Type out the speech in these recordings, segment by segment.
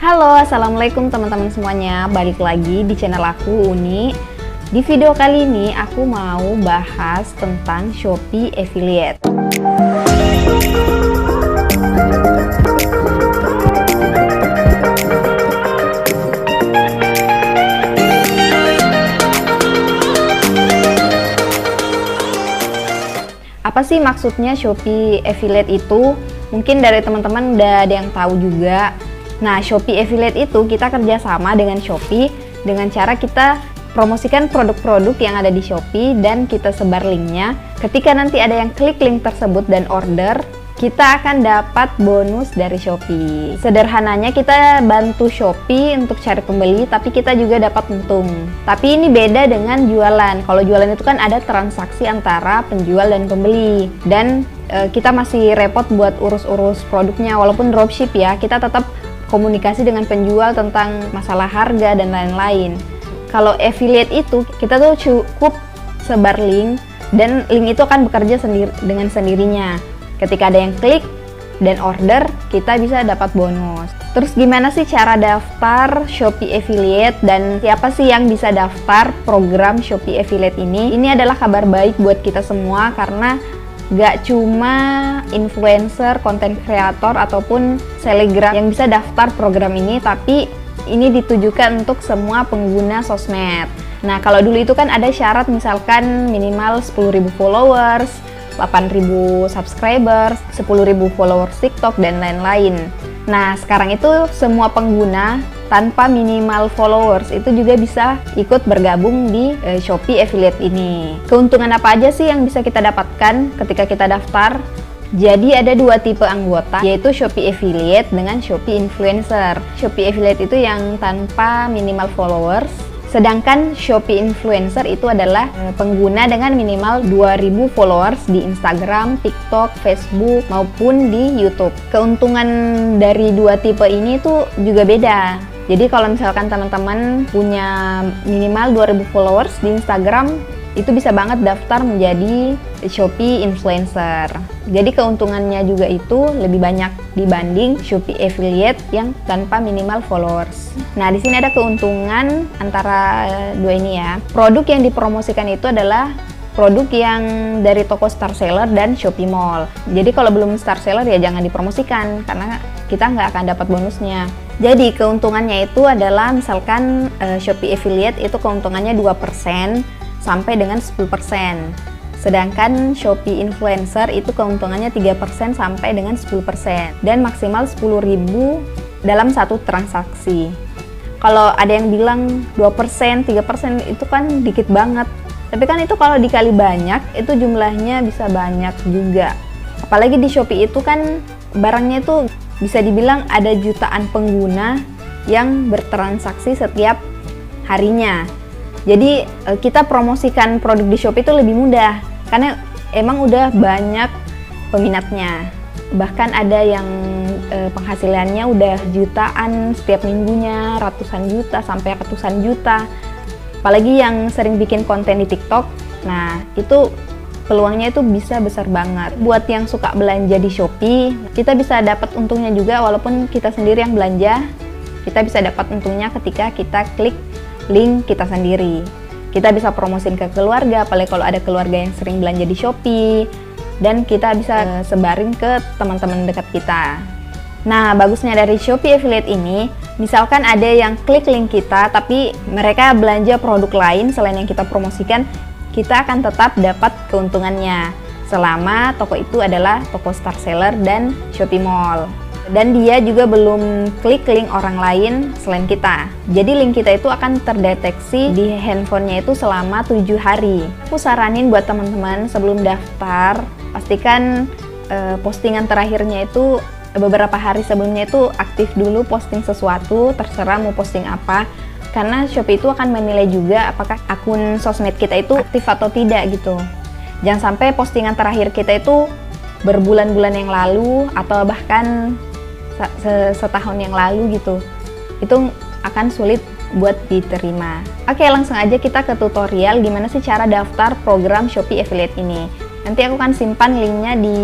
Halo, assalamualaikum teman-teman semuanya. Balik lagi di channel aku, Uni. Di video kali ini aku mau bahas tentang Shopee Affiliate. Apa sih maksudnya Shopee Affiliate itu? Mungkin dari teman-teman udah ada yang tahu juga. Nah, Shopee Affiliate itu kita kerjasama dengan Shopee dengan cara kita promosikan produk-produk yang ada di Shopee dan kita sebar linknya. Ketika nanti ada yang klik link tersebut dan order, kita akan dapat bonus dari Shopee. Sederhananya kita bantu Shopee untuk cari pembeli, tapi kita juga dapat untung. Tapi ini beda dengan jualan. Kalau jualan itu kan ada transaksi antara penjual dan pembeli. Dan kita masih repot buat urus-urus produknya. Walaupun dropship ya, kita tetap komunikasi dengan penjual tentang masalah harga dan lain-lain. Kalau affiliate itu, kita tuh cukup sebar link, dan link itu akan bekerja dengan sendirinya. Ketika ada yang klik dan order, kita bisa dapat bonus. Terus gimana sih cara daftar Shopee Affiliate dan siapa sih yang bisa daftar program Shopee Affiliate ini? Ini adalah kabar baik buat kita semua karena gak cuma influencer, konten kreator, ataupun selebgram yang bisa daftar program ini, tapi ini ditujukan untuk semua pengguna sosmed. Nah, kalau dulu itu kan ada syarat misalkan minimal 10.000 followers, 8.000 subscribers, 10.000 followers TikTok, dan lain-lain. Nah, sekarang itu semua pengguna tanpa minimal followers itu juga bisa ikut bergabung di Shopee Affiliate ini. Keuntungan apa aja sih yang bisa kita dapatkan ketika kita daftar? Jadi ada dua tipe anggota, yaitu Shopee Affiliate dengan Shopee Influencer. Shopee Affiliate itu yang tanpa minimal followers, sedangkan Shopee Influencer itu adalah pengguna dengan minimal 2.000 followers di Instagram, TikTok, Facebook, maupun di YouTube. Keuntungan dari dua tipe ini tuh juga beda. Jadi kalau misalkan teman-teman punya minimal 2.000 followers di Instagram, itu bisa banget daftar menjadi Shopee Influencer. Jadi keuntungannya juga itu lebih banyak dibanding Shopee Affiliate yang tanpa minimal followers. Nah, di sini ada keuntungan antara dua ini ya. Produk yang dipromosikan itu adalah produk yang dari toko Star Seller dan Shopee Mall. Jadi kalau belum Star Seller ya jangan dipromosikan karena kita nggak akan dapat bonusnya. Jadi keuntungannya itu adalah misalkan Shopee Affiliate itu keuntungannya 2% sampai dengan 10%. Sedangkan Shopee Influencer itu keuntungannya 3% sampai dengan 10% dan maksimal 10.000 dalam satu transaksi. Kalau ada yang bilang 2%, 3% itu kan dikit banget. Tapi kan itu kalau dikali banyak, itu jumlahnya bisa banyak juga. Apalagi di Shopee itu kan barangnya itu bisa dibilang ada jutaan pengguna yang bertransaksi setiap harinya. Jadi kita promosikan produk di Shopee itu lebih mudah karena emang udah banyak peminatnya. Bahkan ada yang penghasilannya udah jutaan setiap minggunya, ratusan juta sampai ratusan juta. Apalagi yang sering bikin konten di TikTok. Nah, itu peluangnya itu bisa besar banget. Buat yang suka belanja di Shopee, kita bisa dapat untungnya juga walaupun kita sendiri yang belanja. Kita bisa dapat untungnya ketika kita klik link kita sendiri. Kita bisa promosin ke keluarga, apalagi kalau ada keluarga yang sering belanja di Shopee, dan kita bisa sebarin ke teman-teman dekat kita. Nah, bagusnya dari Shopee Affiliate ini, misalkan ada yang klik link kita tapi mereka belanja produk lain selain yang kita promosikan, kita akan tetap dapat keuntungannya selama toko itu adalah toko Star Seller dan Shopee Mall. Dan dia juga belum klik link orang lain selain kita. Jadi link kita itu akan terdeteksi di handphonenya itu selama 7 hari. Aku saranin buat teman-teman sebelum daftar, pastikan postingan terakhirnya itu beberapa hari sebelumnya itu aktif dulu posting sesuatu, terserah mau posting apa. Karena Shopee itu akan menilai juga apakah akun sosmed kita itu aktif atau tidak gitu. Jangan sampai postingan terakhir kita itu berbulan-bulan yang lalu atau bahkan setahun yang lalu gitu. Itu akan sulit buat diterima. Oke, langsung aja kita ke tutorial gimana sih cara daftar program Shopee Affiliate ini. Nanti aku akan simpan linknya di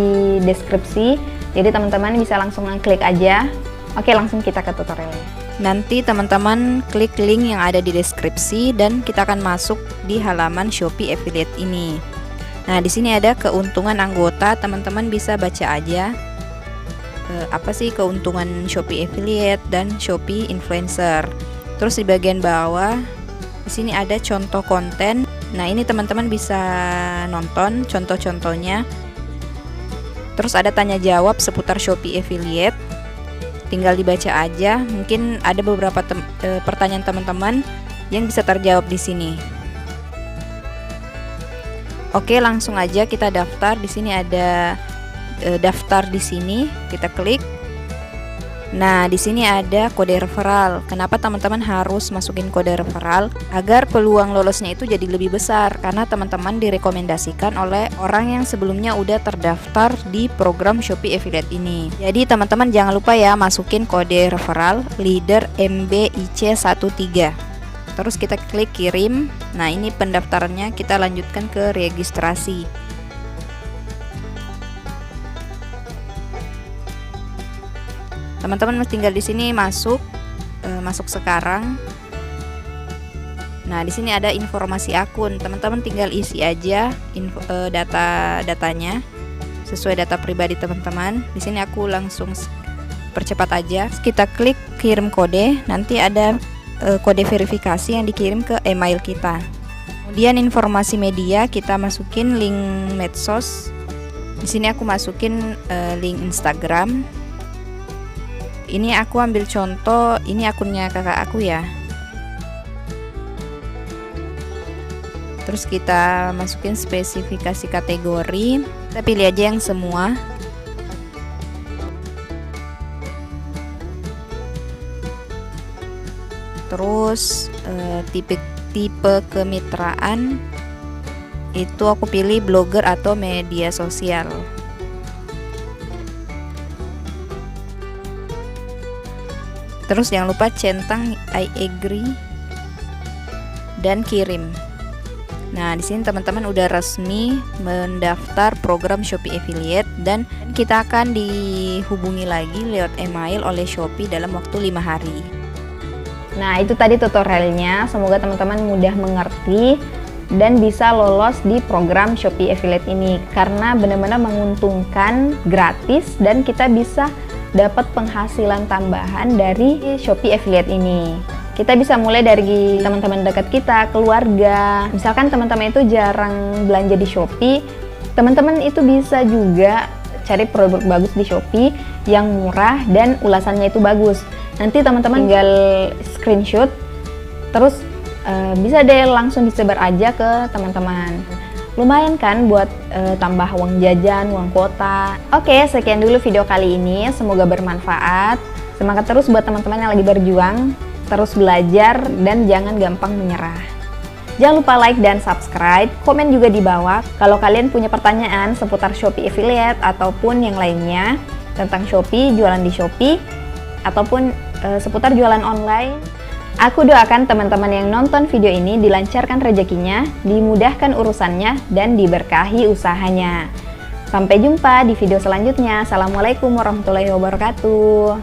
deskripsi, jadi teman-teman bisa langsung klik aja. Oke, langsung kita ke tutorialnya. Nanti teman-teman klik link yang ada di deskripsi dan kita akan masuk di halaman Shopee Affiliate ini. Nah, di sini ada keuntungan anggota, teman-teman bisa baca aja apa sih keuntungan Shopee Affiliate dan Shopee Influencer. Terus di bagian bawah di sini ada contoh konten. Nah, ini teman-teman bisa nonton contoh-contohnya. Terus ada tanya jawab seputar Shopee Affiliate. Tinggal dibaca aja. Mungkin ada beberapa pertanyaan teman-teman yang bisa terjawab di sini. Oke, langsung aja kita daftar. Di sini ada daftar di sini. Kita klik. Nah, di sini ada kode referral. Kenapa teman-teman harus masukin kode referral? Agar peluang lolosnya itu jadi lebih besar, karena teman-teman direkomendasikan oleh orang yang sebelumnya udah terdaftar di program Shopee Affiliate ini. Jadi teman-teman jangan lupa ya masukin kode referral leader MBIC13. Terus kita klik kirim. Nah, ini pendaftarannya, kita lanjutkan ke registrasi. Teman-teman tinggal di sini masuk sekarang. Nah, di sini ada informasi akun. Teman-teman tinggal isi aja datanya sesuai data pribadi teman-teman. Di sini aku langsung percepat aja. Kita klik kirim kode. Nanti ada kode verifikasi yang dikirim ke email kita. Kemudian informasi media kita masukin link medsos. Di sini aku masukin link Instagram. Ini aku ambil contoh, ini akunnya kakak aku ya. Terus kita masukin spesifikasi kategori. Kita pilih aja yang semua. Terus tipe kemitraan itu aku pilih blogger atau media sosial. Terus jangan lupa centang I agree dan kirim. Nah, di sini teman-teman udah resmi mendaftar program Shopee Affiliate dan kita akan dihubungi lagi lewat email oleh Shopee dalam waktu 5 hari. Nah, itu tadi tutorialnya. Semoga teman-teman mudah mengerti dan bisa lolos di program Shopee Affiliate ini karena benar-benar menguntungkan, gratis, dan kita bisa dapat penghasilan tambahan dari Shopee Affiliate ini. Kita bisa mulai dari teman-teman dekat kita, keluarga. Misalkan teman-teman itu jarang belanja di Shopee, teman-teman itu bisa juga cari produk bagus di Shopee yang murah dan ulasannya itu bagus. Nanti teman-teman tinggal screenshot, terus bisa deh langsung disebar aja ke teman-teman. Lumayan kan buat tambah uang jajan, uang kuota. Oke, sekian dulu video kali ini. Semoga bermanfaat. Semangat terus buat teman-teman yang lagi berjuang. Terus belajar dan jangan gampang menyerah. Jangan lupa like dan subscribe. Komen juga di bawah kalau kalian punya pertanyaan seputar Shopee Affiliate ataupun yang lainnya tentang Shopee, jualan di Shopee, ataupun seputar jualan online. Aku doakan teman-teman yang nonton video ini dilancarkan rezekinya, dimudahkan urusannya, dan diberkahi usahanya. Sampai jumpa di video selanjutnya. Assalamualaikum warahmatullahi wabarakatuh.